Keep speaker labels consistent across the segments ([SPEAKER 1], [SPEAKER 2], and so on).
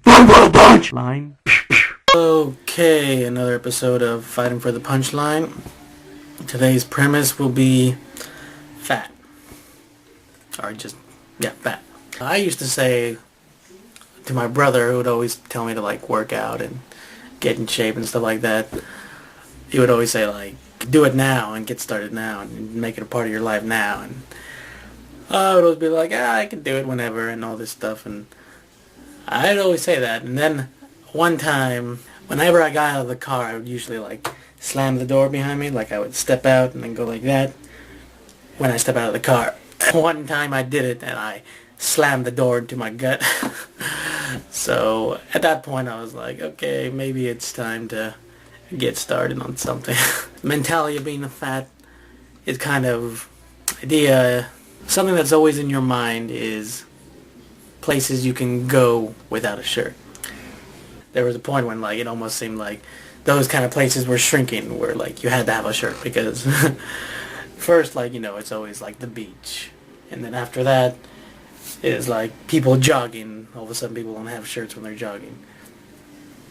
[SPEAKER 1] Punchline.
[SPEAKER 2] Okay, another episode of Fighting for the Punchline. Today's premise will be fat. Or just, fat. I used to say to my brother, who would always tell me to work out and get in shape and stuff like that, he would always say do it now and get started now and make it a part of your life now. And I would always be like, I can do it whenever and all this stuff. And I'd always say that. And then one time, whenever I got out of the car, I would usually slam the door behind me. I would step out and then go like that when I step out of the car. One time I did it and I slammed the door into my gut. So at that point I was like, okay, maybe it's time to get started on something. Mentality of being fat is kind of idea. Something that's always in your mind is places you can go without a shirt. There was a point when it almost seemed like those kind of places were shrinking, where you had to have a shirt, because first it's always the beach, and then after that is people jogging. All of a sudden people don't have shirts when they're jogging.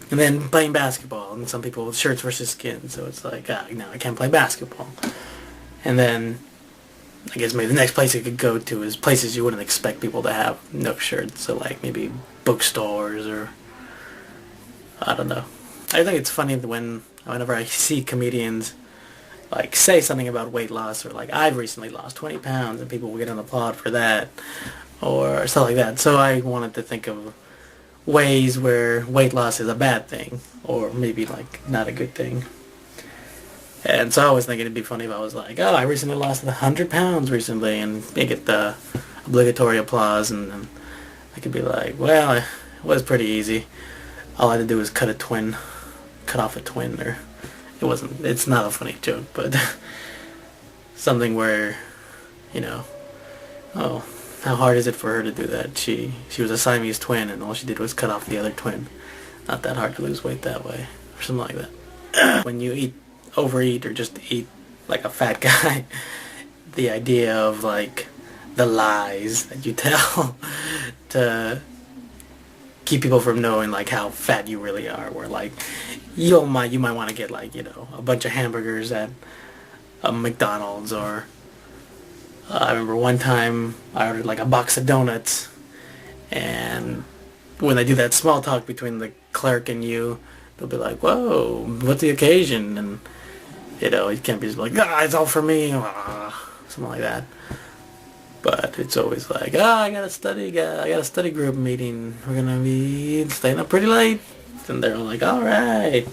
[SPEAKER 2] And then playing basketball, and some people with shirts versus skin, so it's no, I can't play basketball. And then I guess maybe the next place you could go to is places you wouldn't expect people to have no shirts, so maybe bookstores, or I don't know. I think it's funny whenever I see comedians say something about weight loss, or I've recently lost 20 pounds, and people will get an applaud for that, or stuff like that. So I wanted to think of ways where weight loss is a bad thing, or maybe not a good thing. And so I was thinking it'd be funny if I was I recently lost 100 pounds recently, and they get the obligatory applause, and then I could be well, it was pretty easy. All I had to do was cut off a twin, or it's not a funny joke, but something where, oh, how hard is it for her to do that? She was a Siamese twin, and all she did was cut off the other twin. Not that hard to lose weight that way, or something like that. When you overeat, or just eat like a fat guy, the idea of the lies that you tell to keep people from knowing how fat you really are, where you might want to get a bunch of hamburgers at a McDonald's, or I remember one time I ordered a box of donuts, and when they do that small talk between the clerk and you, they'll be whoa, what's the occasion? And it can't be just it's all for me, something like that. But it's always I got a study group meeting. We're gonna be staying up pretty late. And they're all right.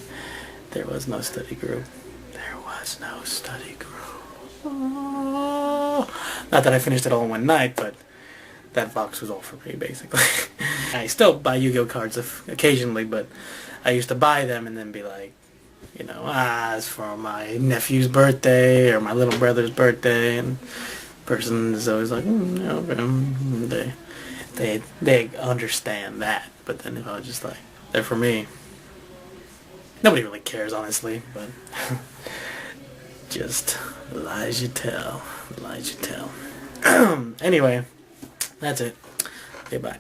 [SPEAKER 2] There was no study group. There was no study group. Oh. Not that I finished it all in one night, but that box was all for me, basically. I still buy Yu-Gi-Oh cards occasionally, but I used to buy them and then be it's for my nephew's birthday or my little brother's birthday, and person is always they understand that. But then if I was just they're for me, nobody really cares, honestly. But just lies you tell. Anyway, that's it. Okay, bye.